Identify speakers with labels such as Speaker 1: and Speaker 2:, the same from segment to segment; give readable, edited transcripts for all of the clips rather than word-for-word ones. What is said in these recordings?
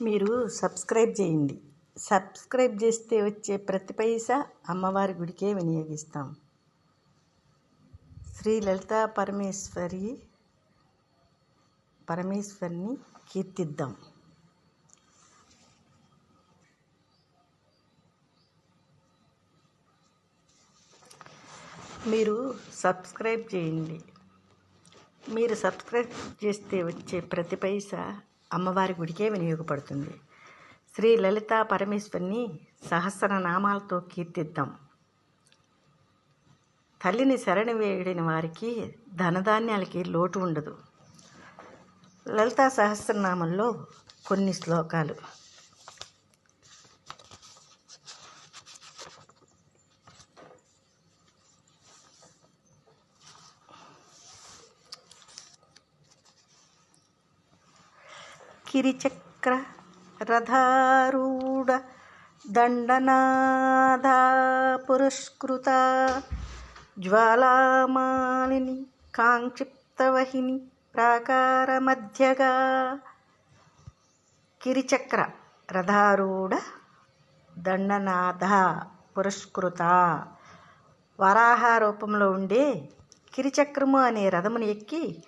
Speaker 1: మీరు సబ్స్క్రైబ్ చేయండి. సబ్స్క్రైబ్ చేస్తే వచ్చే ప్రతి పైసా అమ్మవారి గుడికే వినియోగిస్తాం. శ్రీ లలితా పరమేశ్వరిని కీర్తిద్దాం. మీరు సబ్స్క్రైబ్ చేయండి. మీరు సబ్స్క్రైబ్ చేస్తే వచ్చే ప్రతి పైసా అమ్మవారి గుడికే వినియోగపడుతుంది. శ్రీ లలితా పరమేశ్వరిని సహస్రనామాలతో కీర్తిద్దాం. తల్లిని శరణి వేడిన వారికి ధనధాన్యాలకి లోటు ఉండదు. లలితా సహస్రనామంలో కొన్ని శ్లోకాలు. కిరిచక్ర రథారూఢ దండనాథ పురస్కృత జ్వాలామాలిని కాంక్షిప్తవహిని ప్రాకార మధ్యగా. కిరిచక్ర రథారూఢ దండనాథ పురస్కృత. వరాహ రూపంలో ఉండే కిరిచక్రము అనే రథమును ఎక్కి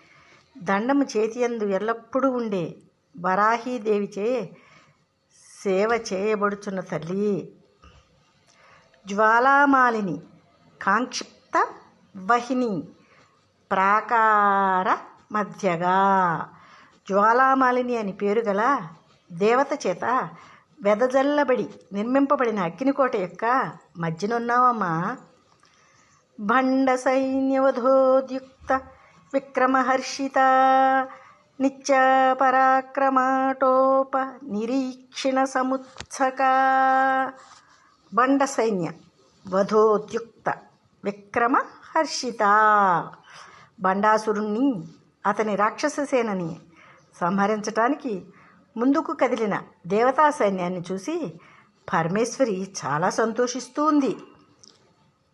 Speaker 1: దండము చేతియందు ఎల్లప్పుడూ ఉండే వరాహీదేవిచే సేవ చేయబడుచున్న తల్లి. జ్వాలామాలిని కాంక్షిప్త వహిని ప్రాకార మధ్యగా. జ్వాలామాలిని అని పేరు గల దేవత చేత వెదజల్లబడి నిర్మింపబడిన అగ్నికోట యొక్క మధ్యనున్నావమ్మా. భండ సైన్యవధోద్యుక్త విక్రమహర్షిత నిత్య పరాక్రమాటోప నిరీక్షణ సముత్సక. బండ సైన్య వధోద్యుక్త విక్రమ హర్షిత. బండాసురుణ్ణి అతని రాక్షస సేనని సంహరించటానికి ముందుకు కదిలిన దేవతా సైన్యాన్ని చూసి పరమేశ్వరి చాలా సంతోషిస్తూ ఉంది.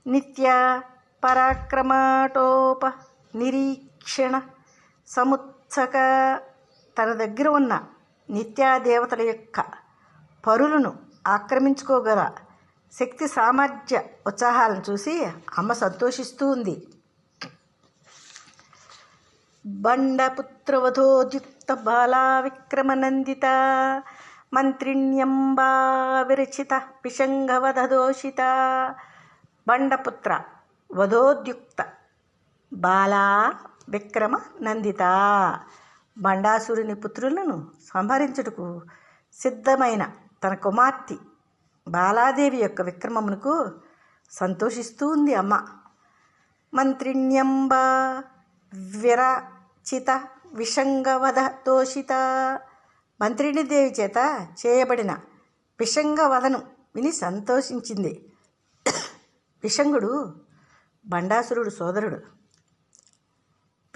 Speaker 1: నిత్య పరాక్రమాటోప నిరీక్షణ సముత్సక. తన దగ్గర ఉన్న నిత్యాదేవతల యొక్క పరులను ఆక్రమించుకోగల శక్తి సామర్థ్య ఉత్సాహాలను చూసి అమ్మ సంతోషిస్తూ ఉంది. బండపుత్రవధోద్యుక్త బాలా విక్రమనందిత మంత్రిణ్యంబా విరచిత పిశంగవధదోషిత. బండపుత్ర వధోద్యుక్త బాలా విక్రమ నందిత. బండాసురుని పుత్రులను సంహరించుటకు సిద్ధమైన తన కుమార్తె బాలాదేవి యొక్క విక్రమమునకు సంతోషిస్తూ ఉంది అమ్మ. మంత్రిణ్యంబ విరచిత విషంగవధ దోషిత. మంత్రిణి దేవి చేత చేయబడిన విషంగవధను విని సంతోషించింది. విషంగుడు బండాసురుడు సోదరుడు.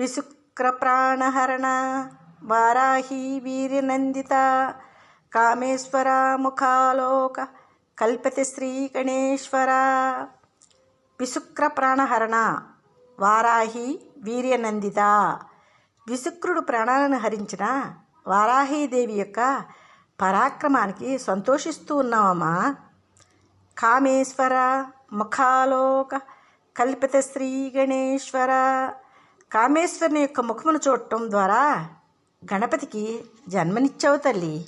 Speaker 1: విశుక్ర ప్రాణహరణ వారాహి వీర్యనందిత కామేశ్వర ముఖాలోక కల్పతి శ్రీ గణేశ్వర. విశుక్ర ప్రాణహరణ వారాహి వీర్యనందిత. విశుక్రుడు ప్రాణాలను హరించిన వారాహీదేవి యొక్క పరాక్రమానికి సంతోషిస్తూ ఉన్నామమ్మా. కామేశ్వర ముఖాలోక కల్పిత శ్రీ గణేశ్వర. కామేశ్వరుని యొక్క ముఖమును చూడటం ద్వారా గణపతికి జన్మనిచ్చావు తల్లి.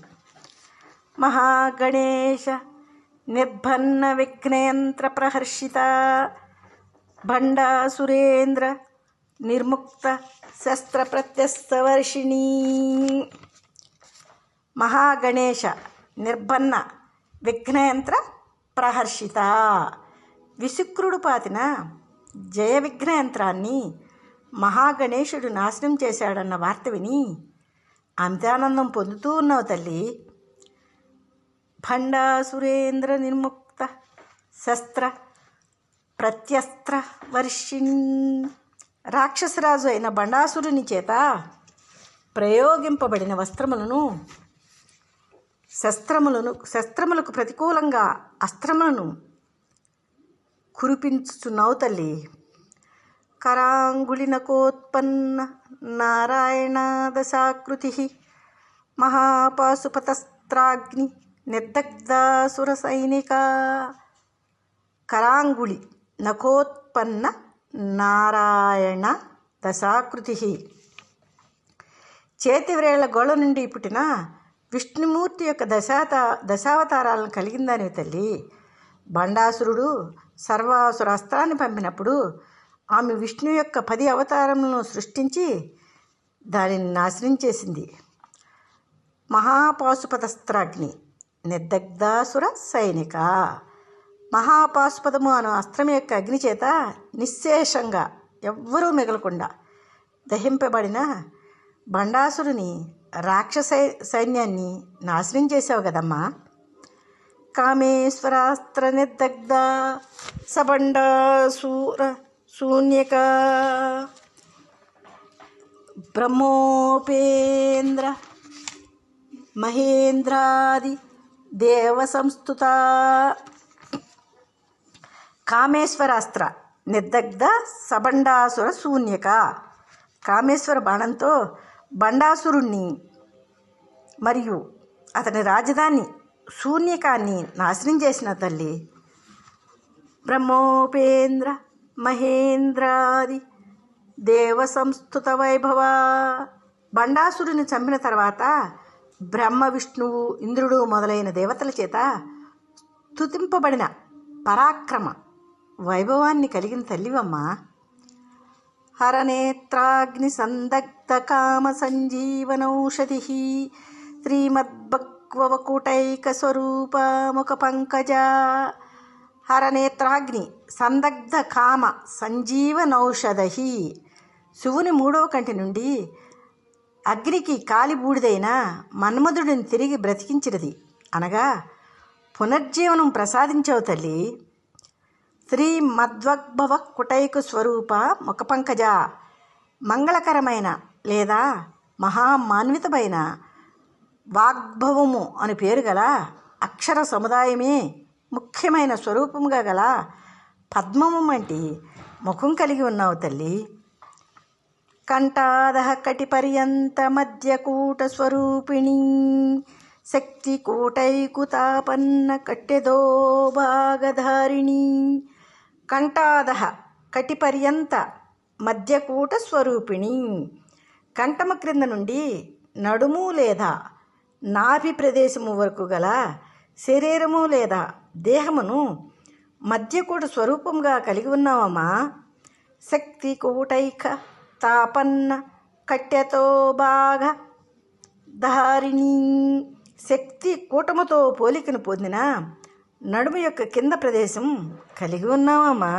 Speaker 1: మహాగణేశ నిర్భన్న విఘ్నయంత్ర ప్రహర్షిత భండాసురేంద్ర నిర్ముక్త శస్త్ర ప్రత్యస్తవర్షిణి. మహాగణేశ నిర్భన్న విఘ్నయంత్ర ప్రహర్షిత. విశుక్రుడు పాతిన జయ విఘ్నయంత్రాన్ని మహాగణేశుడు నాశనం చేశాడన్న వార్త విని అమితానందం పొందుతూ ఉన్నావు తల్లి. భండాసురేంద్ర నిర్ముక్త శస్త్ర ప్రత్యస్త్ర వర్షిణి. రాక్షసరాజు అయిన బండాసురుని చేత ప్రయోగింపబడిన శస్త్రములకు ప్రతికూలంగా అస్త్రములను కురిపించుచున్నావు తల్లి. करांगुलिनकोत्पन्न नारायणादशाकृतिः మహాపాశుపతస్త్రాగ్ని నిర్దగ్ధాసుర సైనిక కరాంగుళి నఖోత్పన్న నారాయణ దశాకృతి. చేతివ్రేళ్ల గోళ నుండి పుట్టిన విష్ణుమూర్తి యొక్క దశావతారాలను కలిగిందానివి తల్లి. బండాసురుడు సర్వాసురాస్త్రాన్ని పంపినప్పుడు ఆమె విష్ణు యొక్క 10 అవతారములను సృష్టించి దానిని నాశనం చేసింది. మహాపాశుపతస్త్రాగ్ని నిర్దగ్ధాసుర సైనిక. మహాపాశుపదము అను అస్త్రం యొక్క అగ్ని చేత నిశ్శేషంగా ఎవ్వరూ మిగలకుండా దహింపబడిన బండాసురుని రాక్షస సైన్యాన్ని నాశనం చేసావు కదమ్మా. కామేశ్వరాస్త్ర నిర్దగ్ధ సబండాసూర శూన్యక బ్రహ్మోపేంద్ర మహేంద్రాది దేవ సంస్థుత. కామేశ్వరాస్త్ర నిర్దగ్ధ సబండాసుర శూన్యక. కామేశ్వర బాణంతో బండాసురుణ్ణి మరియు అతని రాజధాని శూన్యకాన్ని నాశనం చేసిన తల్లి. బ్రహ్మోపేంద్ర మహేంద్రాది దేవ సంస్థుత వైభవ. బండాసురుని చంపిన తర్వాత బ్రహ్మ విష్ణువు ఇంద్రుడు మొదలైన దేవతల చేత స్తుతింపబడిన పరాక్రమ వైభవాన్ని కలిగిన తల్లివమ్మా. హరనేత్రాగ్ని సందగ్ధ కామ సంజీవనౌషధి శ్రీమద్భగవకుటైక స్వరూప ముఖ పంకజ. హరనేత్రాగ్ని సందగ్ధ కామ సంజీవనౌషధి. శివుని 3వ కంటి నుండి అగ్నికి కాలి బూడిదైన మన్మధుడిని తిరిగి బ్రతికించినది, అనగా పునర్జీవనం ప్రసాదించవు తల్లి. శ్రీమద్భగవ కుటైక స్వరూప ముఖపంకజ. మంగళకరమైన లేదా మహామాన్వితమైన వాగ్భవము అని పేరు గల అక్షర సముదాయమే ముఖ్యమైన స్వరూపముగా గల పద్మము వంటి ముఖం కలిగి ఉన్నావు తల్లి. కంఠాదహ కటిపర్యంత మధ్యకూట స్వరూపిణి శక్తి కూటైకుతాపన్న కట్టెదో భాగధారిణి. కంఠాదహ కటిపర్యంత మధ్యకూట స్వరూపిణి. కంఠము క్రింద నుండి నడుము లేదా నాభి ప్రదేశము వరకు గల శరీరము లేదా దేహమును మధ్యకూట స్వరూపంగా కలిగి ఉన్నావమ్మా. శక్తి కూటైక తాపన్న కట్టెతో బాగా ధారిణి. శక్తి కూటముతో పోలికను పొందిన నడుము యొక్క కింద ప్రదేశం కలిగి ఉన్నావమ్మా.